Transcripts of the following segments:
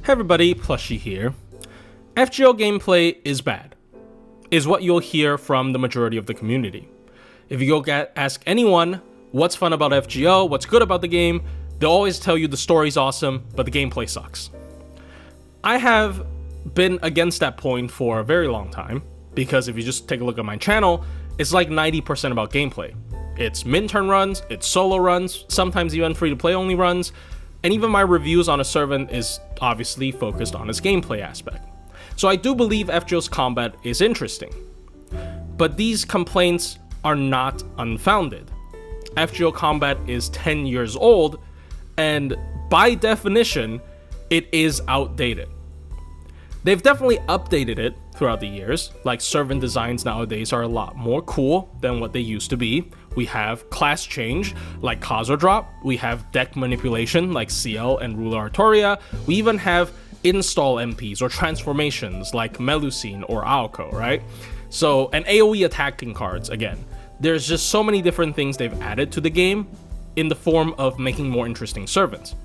Hey everybody, Plushie here. FGO gameplay is bad, is what you'll hear from the majority of the community. If you go ask anyone what's fun about FGO, what's good about the game, they'll always tell you the story's awesome, but the gameplay sucks. I have been against that point for a very long time, because if you just take a look at my channel, it's like 90% about gameplay. It's min-turn runs, it's solo runs, sometimes even free-to-play only runs, and even my reviews on a servant is obviously focused on its gameplay aspect. So I do believe FGO's combat is interesting. But these complaints are not unfounded. FGO combat is 10 years old, and by definition, it is outdated. They've definitely updated it throughout the years, like servant designs nowadays are a lot more cool than what they used to be. We have class change, like Kazo Drop. We have deck manipulation, like CL and Ruler Artoria. We even have install MPs or transformations, like Melusine or Aoko, right? So, and AoE attacking cards, again. There's just so many different things they've added to the game in the form of making more interesting servants.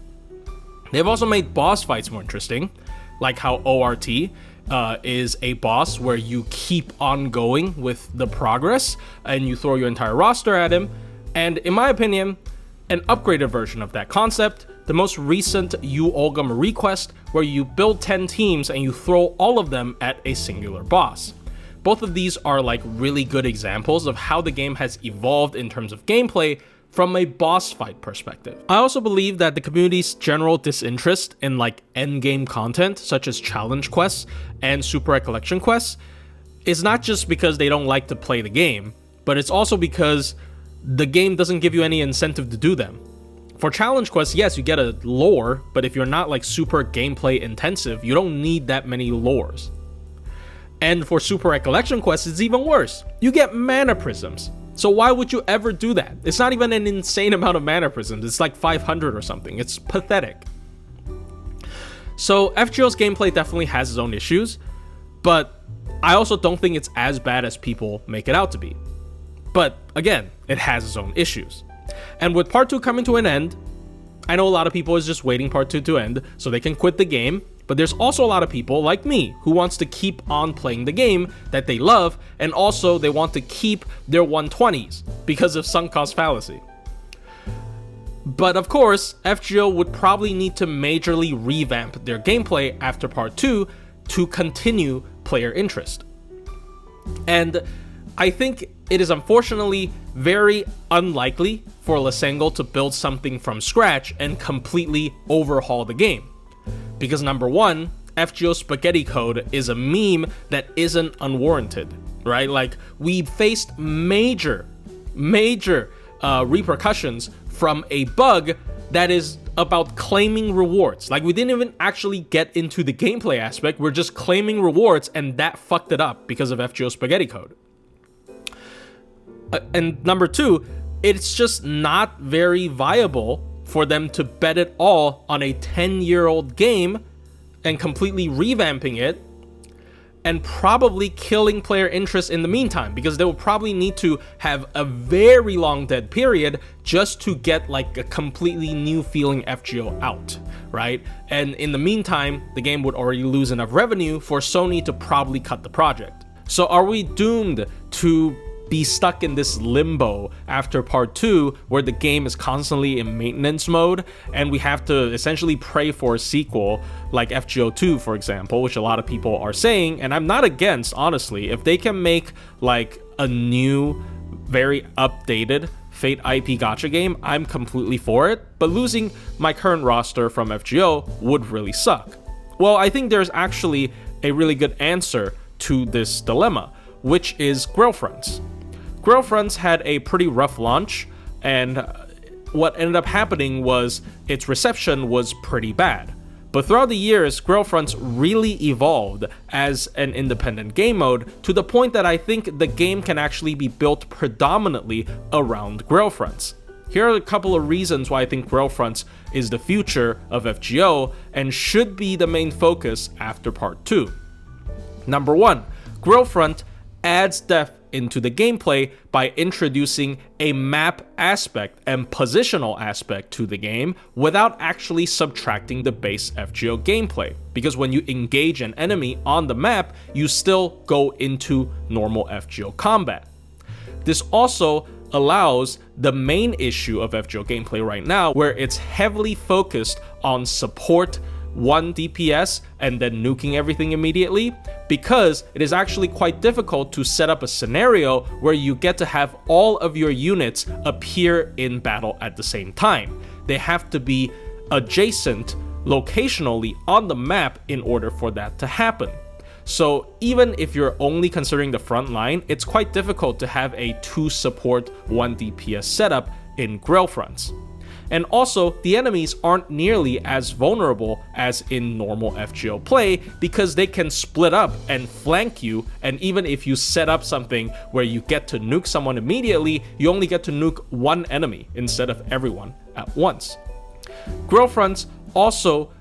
They've also made boss fights more interesting, like how ORT is a boss where you keep on going with the progress and you throw your entire roster at him. And in my opinion, an upgraded version of that concept, the most recent Yu Olga Marie quest, where you build 10 teams and you throw all of them at a singular boss. Both of these are like really good examples of how the game has evolved in terms of gameplay from a boss fight perspective. I also believe that the community's general disinterest in like endgame content, such as challenge quests and super recollection quests, is not just because they don't like to play the game, but it's also because the game doesn't give you any incentive to do them. For challenge quests, yes, you get a lore, but if you're not like super gameplay intensive, you don't need that many lores. And for super recollection quests, it's even worse. You get mana prisms. So why would you ever do that? It's not even an insane amount of mana prisms. It's like 500 or something. It's pathetic. So FGO's gameplay definitely has its own issues, but I also don't think it's as bad as people make it out to be. But again, it has its own issues. And with part 2 coming to an end, I know a lot of people is just waiting part 2 to end so they can quit the game. But there's also a lot of people like me who wants to keep on playing the game that they love, and also they want to keep their 120s because of sunk cost fallacy. But of course, FGO would probably need to majorly revamp their gameplay after part 2 to continue player interest. And I think it is unfortunately very unlikely for Lysengo to build something from scratch and completely overhaul the game. Because number one, FGO spaghetti code is a meme that isn't unwarranted, right? Like, we faced major repercussions from a bug that is about claiming rewards. Like, we didn't even actually get into the gameplay aspect. We're just claiming rewards, and that fucked it up because of FGO spaghetti code. And number two, it's just not very viable for them to bet it all on a 10-year-old game and completely revamping it and probably killing player interest in the meantime, because they will probably need to have a very long dead period just to get like a completely new feeling FGO out, right? And in the meantime, the game would already lose enough revenue for Sony to probably cut the project. So are we doomed to be stuck in this limbo after part 2 where the game is constantly in maintenance mode and we have to essentially pray for a sequel like FGO 2, for example, which a lot of people are saying, and I'm not against, honestly, if they can make like a new, very updated Fate IP gacha game, I'm completely for it, but losing my current roster from FGO would really suck. Well, I think there's actually a really good answer to this dilemma, which is Grail Fronts. Grail Fronts had a pretty rough launch, and what ended up happening was its reception was pretty bad. But throughout the years, Grail Fronts really evolved as an independent game mode to the point that I think the game can actually be built predominantly around Grail Fronts. Here are a couple of reasons why I think Grail Fronts is the future of FGO and should be the main focus after part 2. Number 1, Grail Front adds depth into the gameplay by introducing a map aspect and positional aspect to the game without actually subtracting the base FGO gameplay. Because when you engage an enemy on the map, you still go into normal FGO combat. This also allows the main issue of FGO gameplay right now, where it's heavily focused on support 1 DPS and then nuking everything immediately, because it is actually quite difficult to set up a scenario where you get to have all of your units appear in battle at the same time. They have to be adjacent locationally on the map in order for that to happen. So even if you're only considering the front line, it's quite difficult to have a 2 support 1 DPS setup in Grail Fronts. And also, the enemies aren't nearly as vulnerable as in normal FGO play, because they can split up and flank you, and even if you set up something where you get to nuke someone immediately, you only get to nuke one enemy instead of everyone at once. Grail Fronts also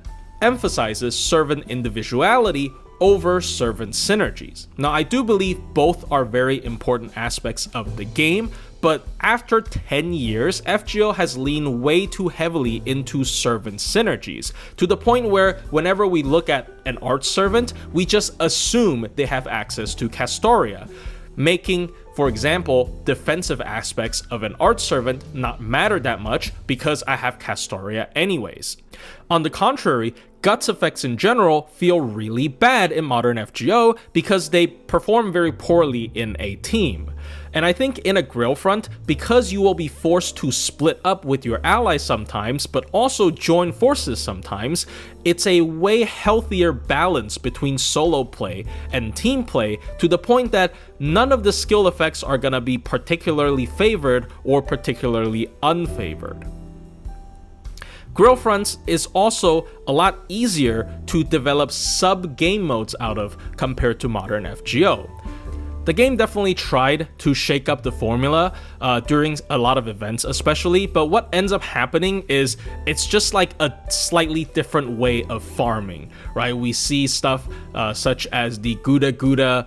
emphasizes servant individuality over servant synergies. Now, I do believe both are very important aspects of the game, but after 10 years, FGO has leaned way too heavily into servant synergies, to the point where whenever we look at an art servant, we just assume they have access to Castoria, making, for example, defensive aspects of an art servant not matter that much because I have Castoria anyways. On the contrary, Guts effects in general feel really bad in modern FGO because they perform very poorly in a team. And I think in a Grail Front, because you will be forced to split up with your allies sometimes, but also join forces sometimes, it's a way healthier balance between solo play and team play, to the point that none of the skill effects are gonna be particularly favored or particularly unfavored. Grail Fronts is also a lot easier to develop sub-game modes out of compared to modern FGO. The game definitely tried to shake up the formula during a lot of events especially, but what ends up happening is it's just like a slightly different way of farming, right? We see stuff such as the Gouda Gouda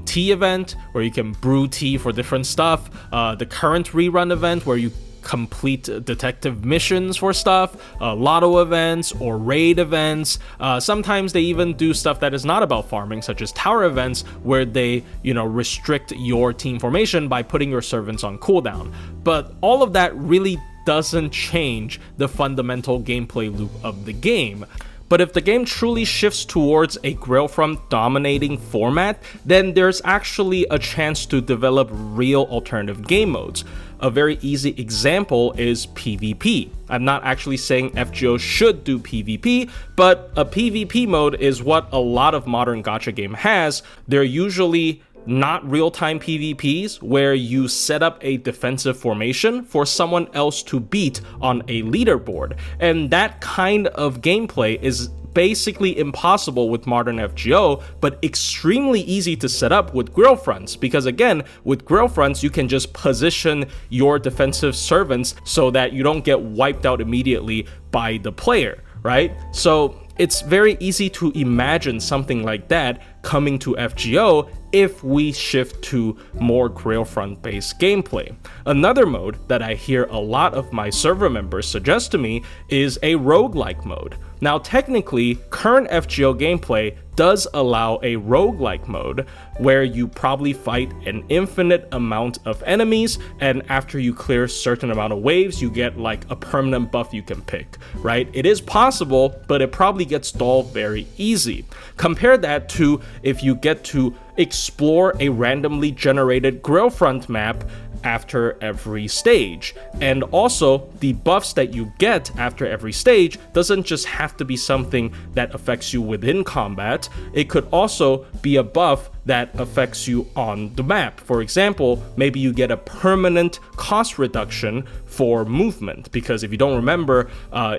tea event, where you can brew tea for different stuff, the current rerun event where you complete detective missions for stuff, lotto events or raid events. Sometimes they even do stuff that is not about farming, such as tower events, where they, restrict your team formation by putting your servants on cooldown. But all of that really doesn't change the fundamental gameplay loop of the game. But if the game truly shifts towards a Grail Front dominating format, then there's actually a chance to develop real alternative game modes. A very easy example is PvP. I'm not actually saying FGO should do PvP, but a PvP mode is what a lot of modern gacha game has. They're usually not real-time PvPs where you set up a defensive formation for someone else to beat on a leaderboard. And that kind of gameplay is basically impossible with modern FGO, but extremely easy to set up with Grail Fronts, because again, with Grail Fronts, you can just position your defensive servants so that you don't get wiped out immediately by the player, right? So it's very easy to imagine something like that coming to FGO if we shift to more Grail Front based gameplay. Another mode that I hear a lot of my server members suggest to me is a roguelike mode. Now technically, current FGO gameplay does allow a roguelike mode where you probably fight an infinite amount of enemies, and after you clear a certain amount of waves, you get like a permanent buff you can pick, right? It is possible, but it probably gets dulled very easy. Compare that to if you get to explore a randomly generated Grail Front map after every stage. And also, the buffs that you get after every stage doesn't just have to be something that affects you within combat, it could also be a buff that affects you on the map. For example, maybe you get a permanent cost reduction for movement, because if you don't remember,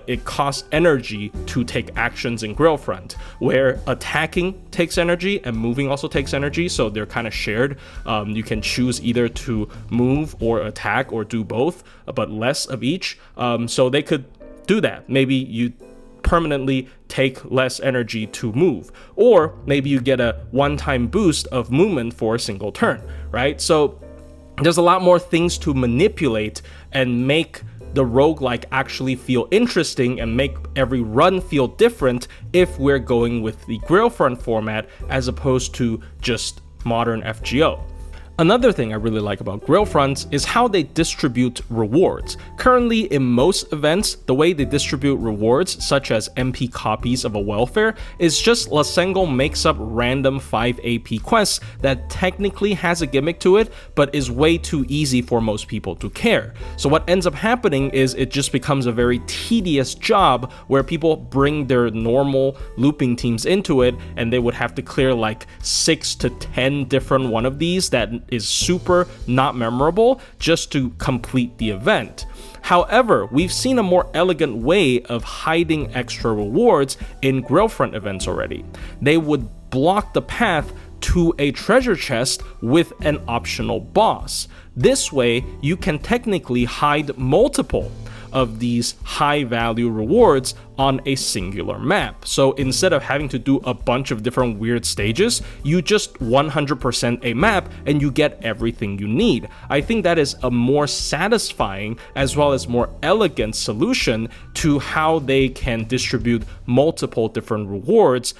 it costs energy to take actions in Grail Front, where attacking takes energy and moving also takes energy, so they're kind of shared. You can choose either to move or attack or do both, but less of each. So they could do that. Maybe you permanently take less energy to move. Or maybe you get a one-time boost of movement for a single turn, right? So there's a lot more things to manipulate and make the roguelike actually feel interesting and make every run feel different if we're going with the Grailfront format as opposed to just modern FGO. Another thing I really like about Grail Fronts is how they distribute rewards. Currently, in most events, the way they distribute rewards, such as MP copies of a welfare, is just Lasengo makes up random 5 AP quests that technically has a gimmick to it, but is way too easy for most people to care. So what ends up happening is it just becomes a very tedious job where people bring their normal looping teams into it, and they would have to clear like 6 to 10 different one of these that is super not memorable just to complete the event. However, we've seen a more elegant way of hiding extra rewards in Grailfront events already. They would block the path to a treasure chest with an optional boss. This way, you can technically hide multiple of these high value rewards on a singular map. So instead of having to do a bunch of different weird stages, you just 100% a map and you get everything you need. I think that is a more satisfying as well as more elegant solution to how they can distribute multiple different rewards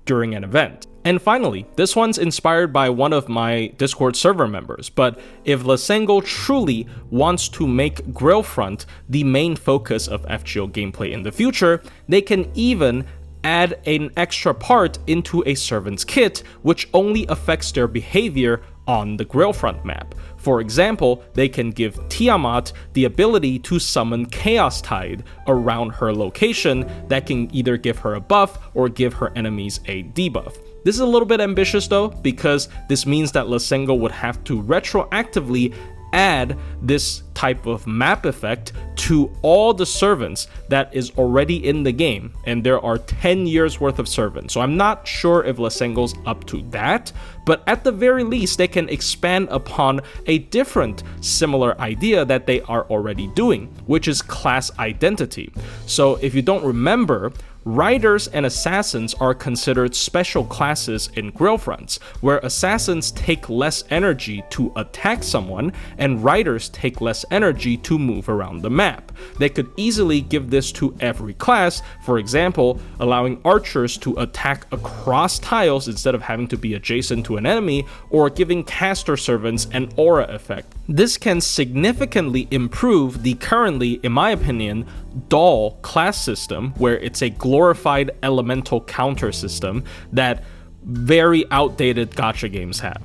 during an event. And finally, this one's inspired by one of my Discord server members, but if Lasengo truly wants to make Grailfront the main focus of FGO gameplay in the future, they can even add an extra part into a servant's kit, which only affects their behavior on the Grailfront map. For example, they can give Tiamat the ability to summon Chaos Tide around her location that can either give her a buff or give her enemies a debuff. This is a little bit ambitious though, because this means that Lasengo would have to retroactively add this type of map effect to all the servants that is already in the game, and there are 10 years worth of servants. So I'm not sure if Lasengo's up to that, but at the very least they can expand upon a different similar idea that they are already doing, which is class identity. So if you don't remember, Riders and Assassins are considered special classes in Grailfronts, where Assassins take less energy to attack someone, and Riders take less energy to move around the map. They could easily give this to every class, for example, allowing Archers to attack across tiles instead of having to be adjacent to an enemy, or giving Caster Servants an aura effect. This can significantly improve the currently, in my opinion, dull class system, where it's a glorified elemental counter system that very outdated gacha games have.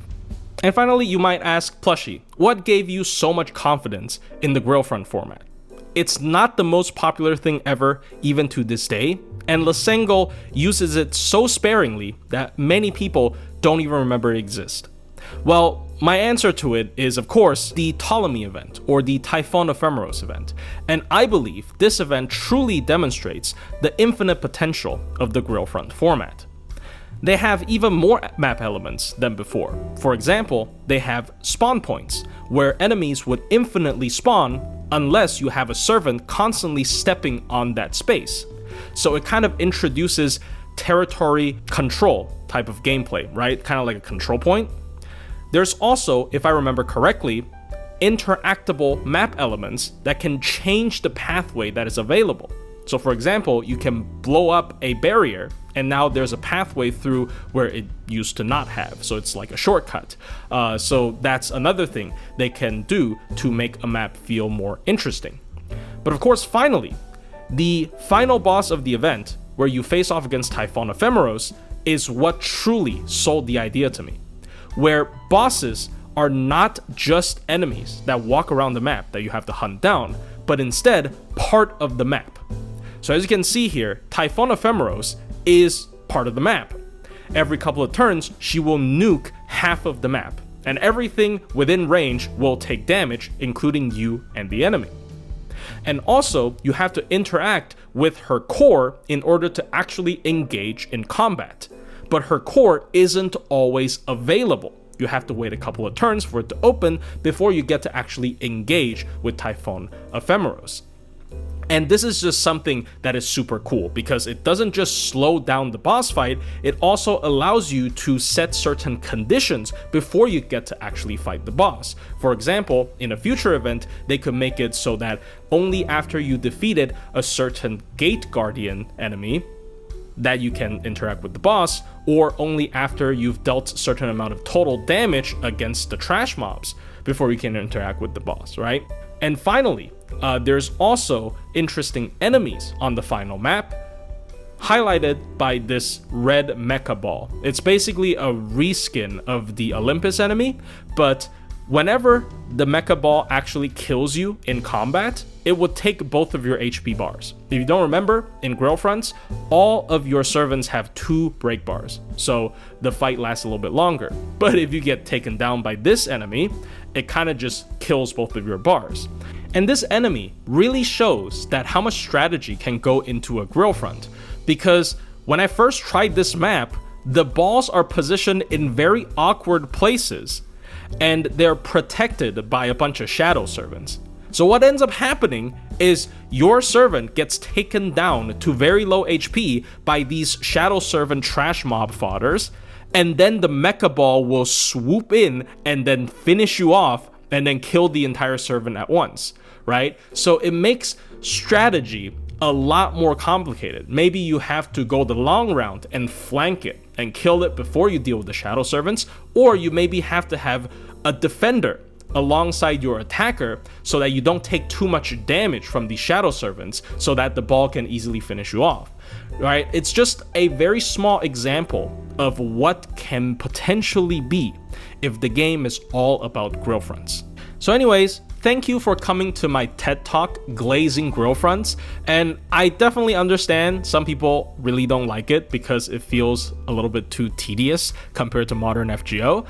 And finally, you might ask, Plushie, what gave you so much confidence in the Grailfront format? It's not the most popular thing ever, even to this day, and Lasengo uses it so sparingly that many people don't even remember it exists. Well, my answer to it is, of course, the Ptolemy event, or the Typhon Ephemeros event, and I believe this event truly demonstrates the infinite potential of the Grailfront format. They have even more map elements than before. For example, they have spawn points, where enemies would infinitely spawn unless you have a servant constantly stepping on that space. So it kind of introduces territory control type of gameplay, right? Kind of like a control point. There's also, if I remember correctly, interactable map elements that can change the pathway that is available. So for example, you can blow up a barrier and now there's a pathway through where it used to not have. So it's like a shortcut. So that's another thing they can do to make a map feel more interesting. But of course, finally, the final boss of the event, where you face off against Typhon Ephemeros, is what truly sold the idea to me. Where bosses are not just enemies that walk around the map that you have to hunt down, but instead part of the map. So as you can see here, Typhon Ephemeros is part of the map. Every couple of turns, she will nuke half of the map, and everything within range will take damage, including you and the enemy. And also, you have to interact with her core in order to actually engage in combat. But her core isn't always available. You have to wait a couple of turns for it to open before you get to actually engage with Typhon Ephemeros. And this is just something that is super cool because it doesn't just slow down the boss fight, it also allows you to set certain conditions before you get to actually fight the boss. For example, in a future event, they could make it so that only after you defeated a certain gate guardian enemy that you can interact with the boss, or only after you've dealt a certain amount of total damage against the trash mobs before you can interact with the boss, right? And finally, there's also interesting enemies on the final map, highlighted by this red mecha ball. It's basically a reskin of the Olympus enemy, but whenever the mecha ball actually kills you in combat, it would take both of your HP bars. If you don't remember, in Grail Fronts, all of your servants have 2 break bars, so the fight lasts a little bit longer. But if you get taken down by this enemy, it kind of just kills both of your bars. And this enemy really shows that how much strategy can go into a Grail Front, because when I first tried this map, the balls are positioned in very awkward places, and they're protected by a bunch of shadow servants. So what ends up happening is your servant gets taken down to very low HP by these shadow servant trash mob fodders, and then the mecha ball will swoop in and then finish you off and then kill the entire servant at once, right? So it makes strategy a lot more complicated. Maybe you have to go the long route and flank it and kill it before you deal with the shadow servants, or you maybe have to have a defender alongside your attacker so that you don't take too much damage from the shadow servants so that the ball can easily finish you off, right? It's just a very small example of what can potentially be if the game is all about Grail Fronts. So anyways, thank you for coming to my TED Talk, Glazing Grail Fronts, and I definitely understand some people really don't like it because it feels a little bit too tedious compared to modern FGO,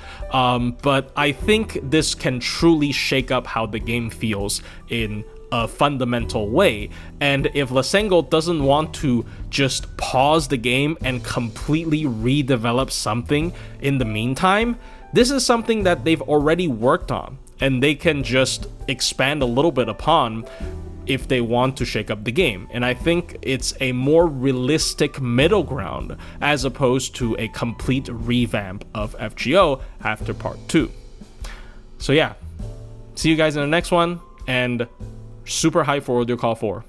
but I think this can truly shake up how the game feels in a fundamental way. And if Lasengo doesn't want to just pause the game and completely redevelop something in the meantime, this is something that they've already worked on, and they can just expand a little bit upon if they want to shake up the game. And I think it's a more realistic middle ground as opposed to a complete revamp of FGO after part 2. So yeah, see you guys in the next one, and super hype for Audio Call 4.